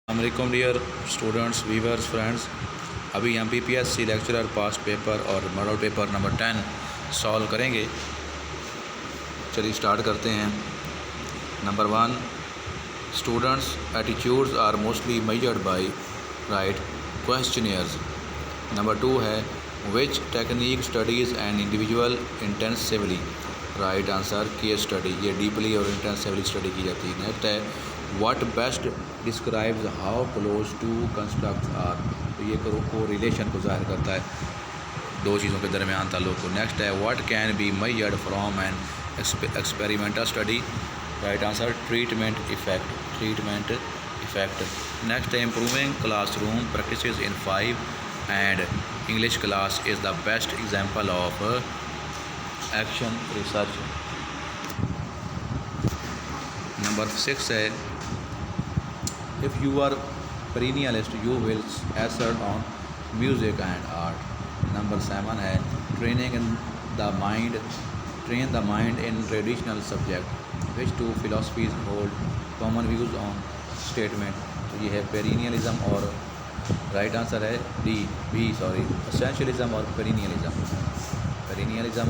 अस्सलामुअलैकुम dear students viewers friends. अभी हम पीपीएससी लेक्चरर पास्ट पेपर और मॉडल पेपर नंबर 10 सॉल्व करेंगे। चलिए स्टार्ट करते हैं। Number 1, students attitudes are mostly measured by right questionnaires. Number 2 है which technique studies an individual intensively. Right answer case study, ये deeply और इंटेंसिवली स्टडी की जाती है। नेक्स्ट है what best describes how close to construct are. तो ये को रिलेशन को जाहिर करता है दो चीज़ों के दरमियान ताल्लुक़ को। नेक्स्ट है what can be measured from an experimental study. Right answer treatment effect. Next है improving classroom practices in 5 and English class is the best example of action research. Number 6 है if you are perennialist you will assert on music and art. Number 7 है train the mind in traditional subject. Which two philosophies hold common views on statement? तो ये है perennialism और right answer है essentialism और perennialism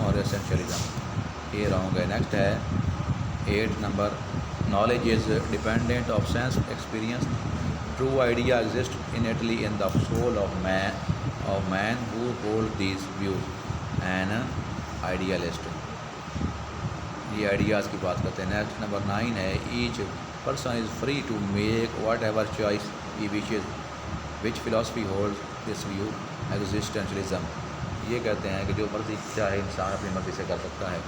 और essentialism, ये wrong है। नेक्स्ट है 8 number knowledge is dependent of sense experience. True idea exists innately in the soul of man who hold these views. An idealist, ये आइडियाज़ की बात करते हैं। नेक्स्ट नंबर 9 है each person is free to make whatever choice he wishes. Which philosophy holds this view? Existentialism, ये कहते हैं कि जो मर्जी चाहे इंसान अपनी मर्जी से कर सकता है।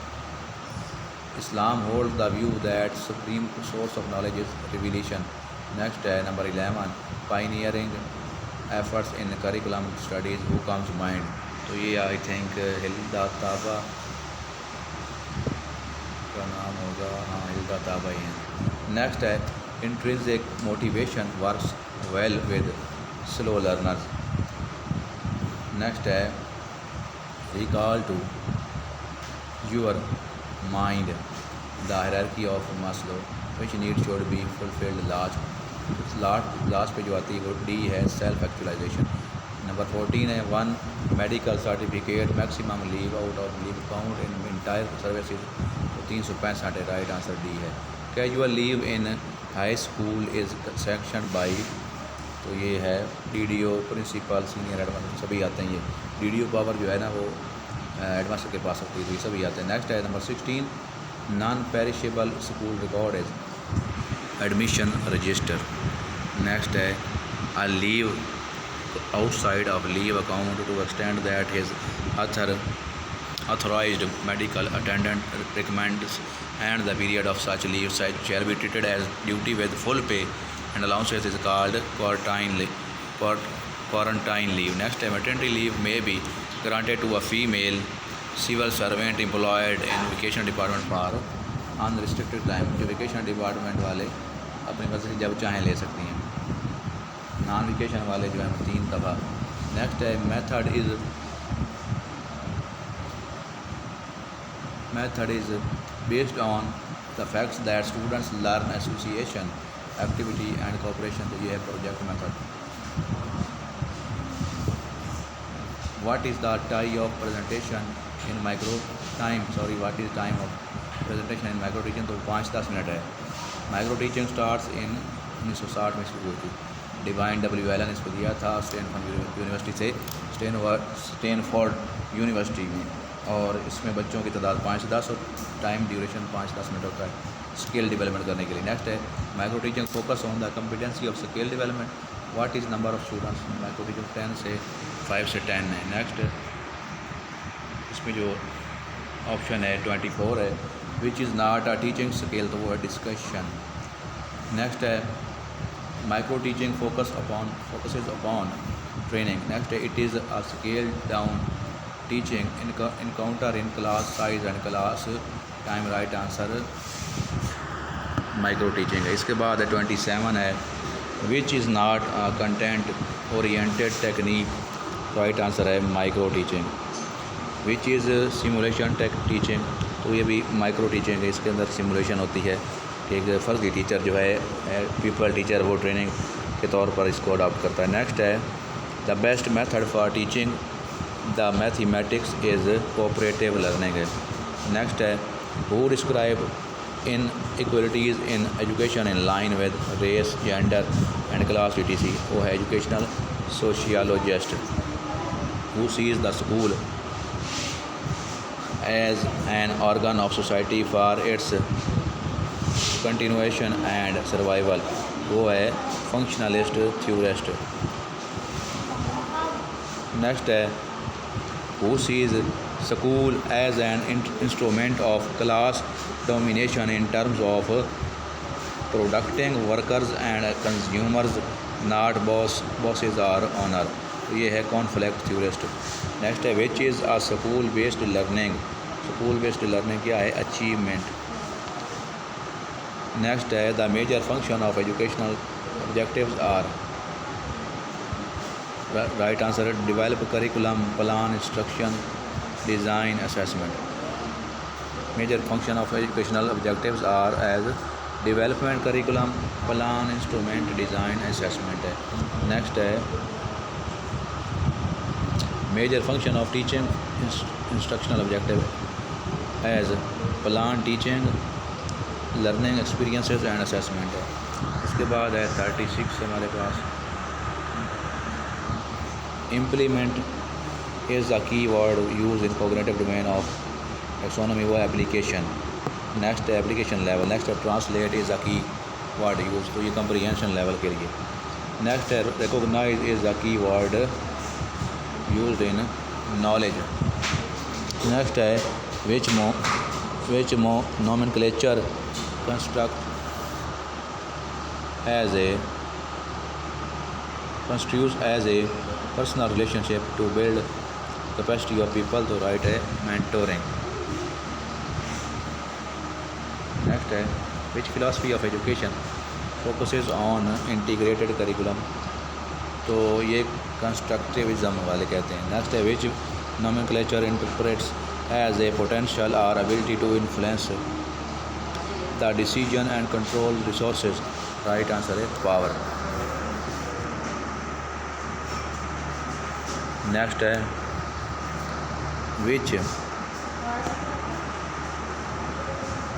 Islam holds the view that supreme source of knowledge is revelation. Next है number 11 pioneering efforts in curriculum studies. Who comes to mind? तो ये आई थिंक हिल्दा ताबा का नाम होगा, हाँ हिल्दा ताबा ही है। नेक्स्ट है intrinsic motivation works well with slow learners. Next है recall to your mind the hierarchy of Maslow. Which need should be fulfilled? Last पे जो आती है वो डी है सेल्फ एक्चुअलाइजेशन। नंबर 14 है 1 medical certificate maximum leave out of leave count in entire services. तो 365 है, राइट आंसर डी है। Casual leave in high school is section by, तो ये है डीडीओ प्रिंसिपल सीनियर एडवांस सभी आते हैं। ये डीडीओ पावर जो है ना वो एडवांसर के पास होती है, तो ये सभी आते हैं। नेक्स्ट है number 16 non perishable school record is admission register. Next है a leave outside of leave account to extend that his authorized medical attendant recommends and the period of such leave shall be treated as duty with full pay and allowances is called quarantine leave. Next है maternity leave may be granted to a female civil servant employed in vacation department for unrestricted time. जो vacation department वाले अपनी मर्जी से जब चाहें ले सकती हैं, नॉन वेकेशन वाले जो है 3 दफ़ा। नेक्स्ट है method is based on the facts that students learn association activity and cooperation, तो ये है project method. what is the time of presentation in micro time of presentation in micro teaching? तो 5-10 minute है। Micro teaching starts in 1960 में शुरू हुई थी। Divine WLN इसको दिया था स्टैनफोर्ड यूनिवर्सिटी से, स्टैनफोर्ड यूनिवर्सिटी में, और इसमें बच्चों की तादाद 5 से 10 और टाइम ड्यूरेशन 5-10 मिनट होता है स्किल डेवलपमेंट करने के लिए। नेक्स्ट है micro teaching focus on the competency of skill development. What is number of students? Micro teaching 5 से 10 है। नेक्स्ट इसमें जो ऑप्शन है 24 है which is not a teaching skill, तो वो है डिस्कशन। नेक्स्ट है micro teaching focuses upon training. Next है it is a scale down teaching encounter in class size and class time, right answer micro teaching है। इसके बाद है 27 है which is not a content oriented technique, right answer है micro teaching. Which is simulation teaching, तो ये भी micro teaching है। इसके अंदर सिमुलेशन होती है कि एक फ़र्ज़ी टीचर जो है पीपल टीचर वो ट्रेनिंग के तौर पर इसको अडॉप्ट करता है। नेक्स्ट है the best method for teaching the mathematics is cooperative learning है। नेक्स्ट है who describe inequalities in education in line with race gender and class etc। वो है educational sociologist. Who sees the school as an organ of society for its continuation and survival. वो है functionalist theorist. Next है who sees school as an instrument of class domination in terms of producing workers and consumers not bosses or owner. ये है conflict theorist. Next है which is a school based learning. School based learning क्या है? Achievement. Next है the major function of educational objectives are. Right answer है develop curriculum plan instruction design assessment. Major function of educational objectives are as development curriculum plan instrument design assessment है। Next है major function of teaching instructional objective as plan teaching learning experiences and assessment है। इसके बाद है 36 हमारे पास implement is a key word use in cognitive domain of taxonomy. वो application. Next है application level. Next है translate is a key word use, तो ये कंप्रीहेंशन लेवल के लिए। नेक्स्ट है recognise is a key word use in knowledge. Next है which nomenclature construct as a constitutes as a personal relationship to build capacity of people to write a mentoring। next है which philosophy of education focuses on integrated curriculum, तो ये constructivism वाले कहते हैं। Next है which nomenclature interprets as a potential or ability to influence the decision and control resources। Right answer है power. Next है which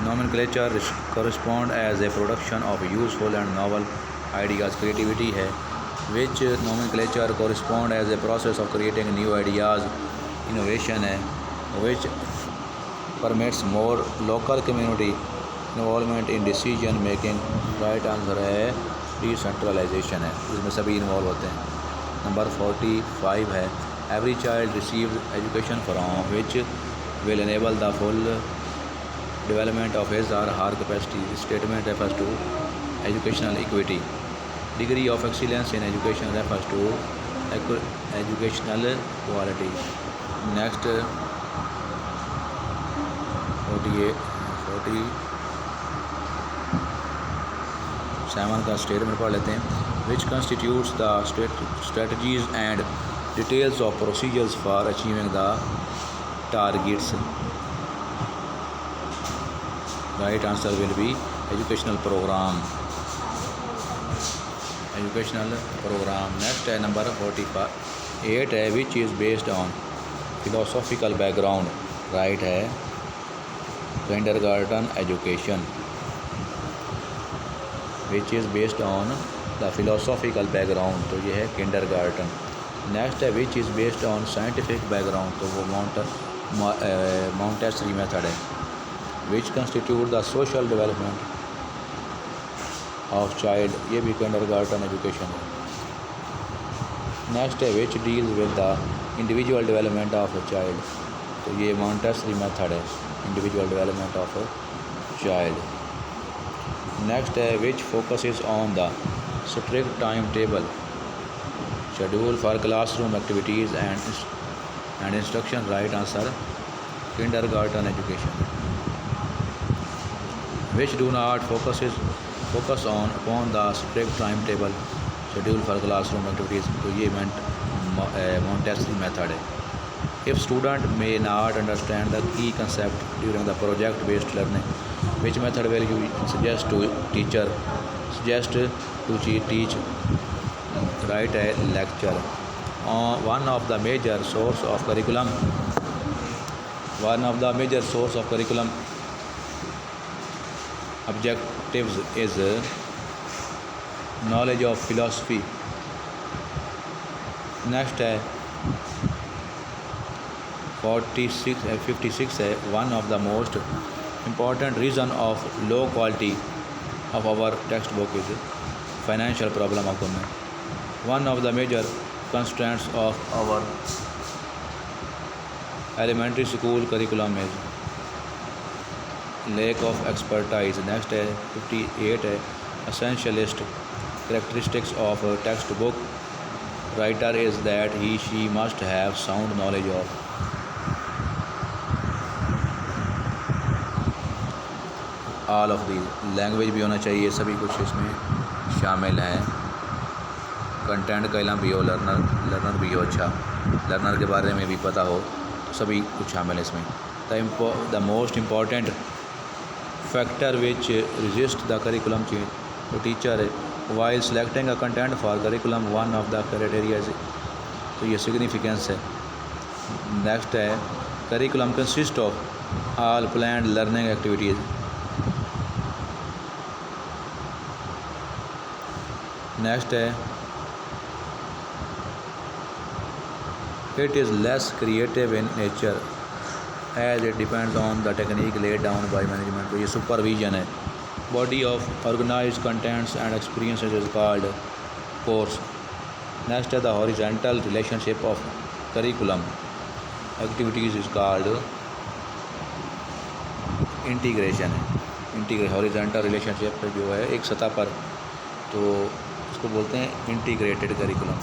nomenclature correspond as a production of useful and novel ideas. Creativity है which nomenclature correspond as a process of creating new ideas. Innovation है which permits more local community involvement in decision making. Right answer है decentralisation है, इसमें सभी involve होते हैं। Number 45 है every child received education from which will enable the full development of his और her capacity. Statement refers to educational equity. Degree of excellence in education refers to educational quality. Next 47 का statement पढ़ लेते हैं। Which constitutes the strategies and details of procedures for achieving the targets. Right answer will be educational programme. Educational programme. Next है number 48 है which is based on philosophical background. Right है kindergarten education which is based on the philosophical background, तो ये है kindergarten. Next है which is based on scientific background, तो वो Montessori method है। Which constitute the social development of child, ये भी किंडरगार्टन एजुकेशन है। नेक्स्ट है which deals with the individual development of a child, तो ये मॉन्टेसरी मेथड है, individual development of a child. Next है which focuses on the strict time table schedule for classroom activities and instruction. Right answer kindergarten education. Which do not focus on upon the strict time table schedule for classroom activities, तो ये Montessori method है। If student may not understand the key concept during the project based learning, which method will you suggest to teach write a lecture. One of the major source of curriculum objectives is knowledge of philosophy. Next है 56 है one of the most important reason of low quality of our textbook is financial problem of government. One of the major constraints of our elementary school curriculum is lack of expertise. Next है 58 है essentialist characteristics of a textbook writer is that she must have sound knowledge of all of these. Language भी होना चाहिए, सभी कुछ इसमें शामिल है। कंटेंट का इल्म भी हो, लर्नर भी हो, अच्छा लर्नर के बारे में भी पता हो, तो सभी कुछ शामिल है इसमें। The most important factor which resist the curriculum change. तो teacher while selecting a content for curriculum one of the criteria is, तो ये सिग्निफिकेंस है। नेक्स्ट है curriculum consist of all planned learning activities. Next है it is less creative in nature as it depends on the technique laid down by management. तो ये supervision है। body of organized contents and experiences is called course. Next है the horizontal relationship of curriculum activities is called integration. horizontal relationship जो है एक सतह पर, तो इसको बोलते हैं integrated curriculum.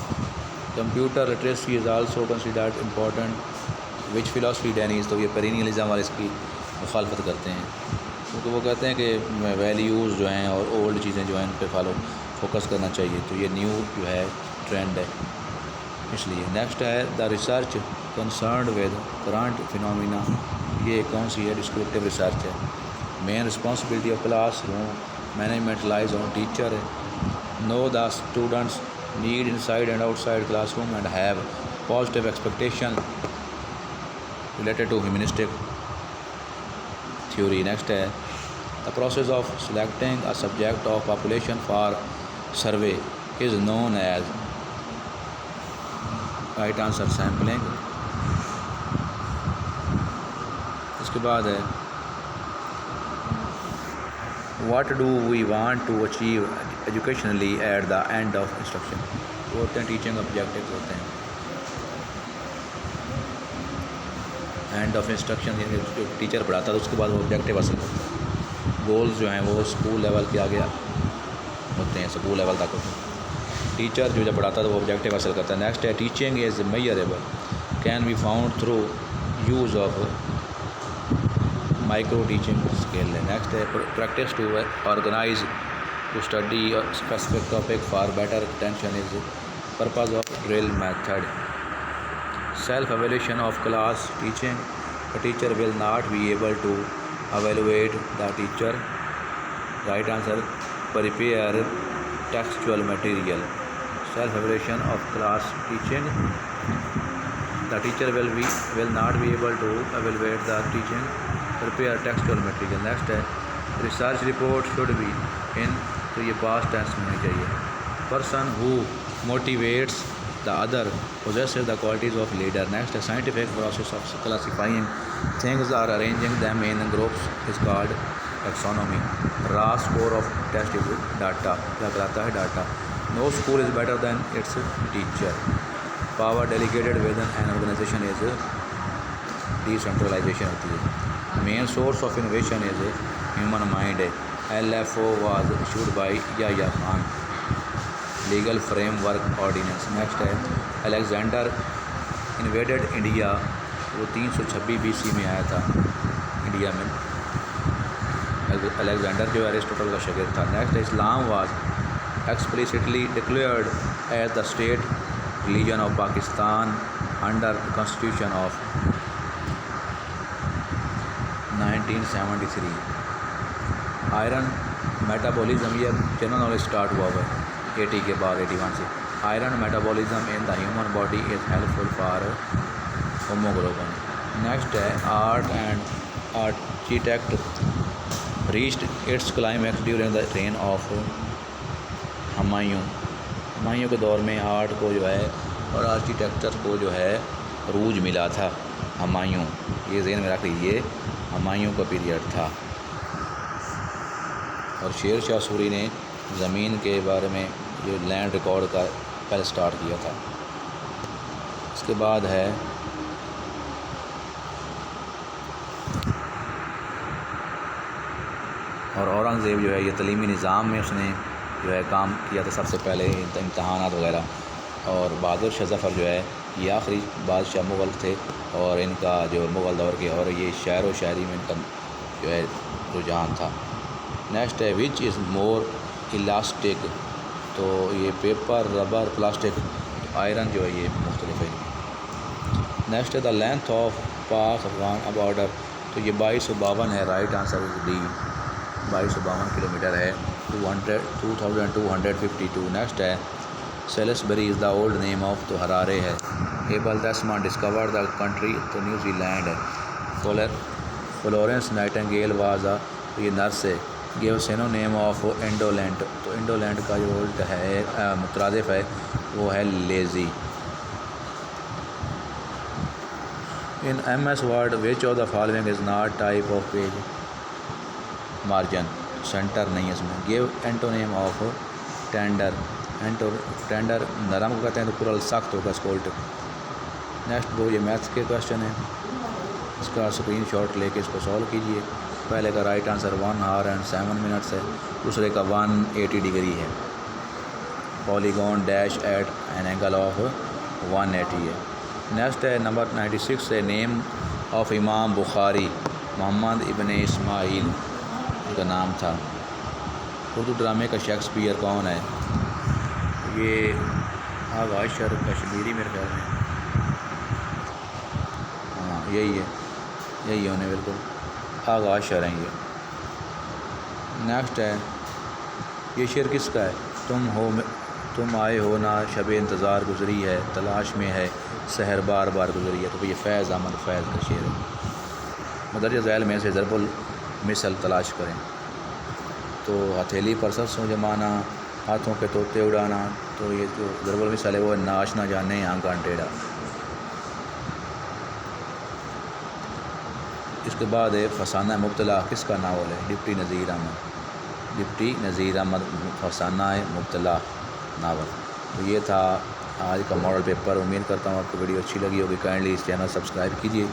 Computer literacy is also considered important which philosophy Danny's. तो ये पेरिनियलिज्म वाले इसकी मुखालफत करते हैं, क्योंकि वो कहते हैं कि वैल्यूज़ जो हैं और ओल्ड चीज़ें जो हैं उन पर फोकस करना चाहिए. तो ये न्यू जो है ट्रेंड है इसलिए. नेक्स्ट है the research concerned with current phenomena. ये कौन सी है? डिस्क्रिप्टिव रिसर्च है. Main responsibility of classroom management lies on teacher. Know the students need inside and outside classroom and have positive expectation related to humanistic theory. Next है the process of selecting a subject of population for survey is known as right answer sampling. इसके बाद है what do we want to achieve educationally at the end of instruction. वो होते हैं teaching objectives होते हैं. End of instruction जो teacher पढ़ाता है उसके बाद वो ऑब्जेक्टिव हासिल करते हैं. गोल्स जो हैं वो स्कूल लेवल के आगे होते हैं, स्कूल लेवल तक होते हैं. टीचर जो जब पढ़ाता है तो वो ऑब्जेक्टिव हासिल करता है. नेक्स्ट है teaching is measurable can be found through use of micro teaching scale है. नेक्स्ट है practice to organise to study specific topic for better attention is purpose of drill method. Self evaluation of class teaching. The teacher will not be able to evaluate the teacher. Right answer prepare textual material. Self evaluation of class teaching. The teacher will not be able to evaluate the teaching, prepare textual material. Next है research report should be in. तो ये past tense में होनी चाहिए. Person who motivates the other possesses the qualities of leader. Next है scientific process of classifying things or arranging them in groups is called taxonomy. raw score of test is data. क्या कहलाता है? Data. no school is better than its teacher. Power delegated with an organisation is decentralisation होती है. Main source of innovation is human mind. LFO was issued by Yahya Khan. Legal framework ordinance. Next है Alexander invaded India. वो 326 BC में आया था India में. Alexander जो Aristotle का शागिर्द था. नेक्स्ट है Islam was explicitly declared as the state religion of Pakistan under the Constitution of 1973. Iron metabolism ये जनरल नॉलेज स्टार्ट हुआ है 80 के बाद 81 से. Iron metabolism in the human body is helpful for hemoglobin. Next है art and architect reached its climax during the reign of Humayun के दौर में आर्ट को जो है और आर्किटेक्चर को जो है रूज मिला था। हुमायूं, ये ज़हन में रख लीजिए, हुमायूं का पीरियड था। और शेर शाह सूरी ने ज़मीन के बारे में जो लैंड रिकॉर्ड का पहले स्टार्ट किया था। इसके बाद है और औरंगज़ेब जो है ये तलीमी निज़ाम में उसने जो है काम किया था सबसे पहले, इम्तहानात वगैरह। और बहादुर शाह ज़फ़र जो है ये आखिरी बादशाह मुग़ल थे और इनका जो मुग़ल दौर के और ये शायर व शायरी में इनका जो है रुझान था। नेक्स्ट है विच इज़ मोर इलास्टिक, तो ये पेपर, रबर, प्लास्टिक, आयरन जो है ये मुख्तलिफ है। नेक्स्ट है द लेंथ ऑफ पाक अफगान बॉर्डर, तो ये 2252 है। Right answer is D, 2252 kilometre है, 2252। नेक्स्ट है Salisbury is the old name of, तो हरारे है। Able Tasman discover the country, तो न्यूजीलैंड है। फ्लोरेंस नाइटिंगेल वाज अ, तो ये नर्स है। गिव सिनोनिम ऑफ इंडोलेंट, तो इंडोलेंट का जो उल्ट है मुतरादिफ है वो है lazy. In MS word which of the following is not type of page margin, centre नहीं है इसमें। Give antonym of tender, tender नरम को कहते हैं, तो कुरल सख्त होगा, इसको उल्ट। नेक्स्ट दो ये मैथ्स के क्वेश्चन है, इसका स्क्रीनशॉट लेके इसको सॉल्व कीजिए। पहले का right answer 1 hour and 7 minutes है, दूसरे का 180 डिग्री है। Polygon dash at an angle of 180 है। नेक्स्ट है नंबर 96 है नेम ऑफ इमाम बुखारी, मोहम्मद इब्न इस्माइल उनका नाम था। उर्दू ड्रामे का शेक्सपियर कौन है? ये आगाशर कश्मीरी मेरे ख्याल में, हाँ यही है, यही है उन्हें बिल्कुल, आगाशर हैं ये। नेक्स्ट है ये शेर किसका है? तुम आए हो ना शब इंतज़ार गुज़री है, तलाश में है सहर बार बार गुज़री है, तो ये फैज़ अहमद फैज़ का शेर है। मदरज ज़ैल में से ज़रबुल मिसल तलाश करें, तो हथेली पर सरसों जमाना, हाथों के तोते उड़ाना, तो ये जो ज़रबुल मिसल है वो नाश ना जाने आंगन टेढ़ा। इसके बाद है फसाना मुब्तला, किसका नावल है? डिप्टी नज़ीर अहमद फसाना मुब्तला नावल। तो ये था आज का मॉडल पेपर। उम्मीद करता हूँ आपको वीडियो अच्छी लगी होगी। काइंडली इस चैनल सब्सक्राइब कीजिए,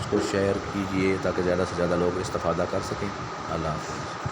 उसको शेयर कीजिए ताकि ज़्यादा से ज़्यादा लोग इस्तेफ़ादा कर सकें। अल्लाह हाफ़िज़।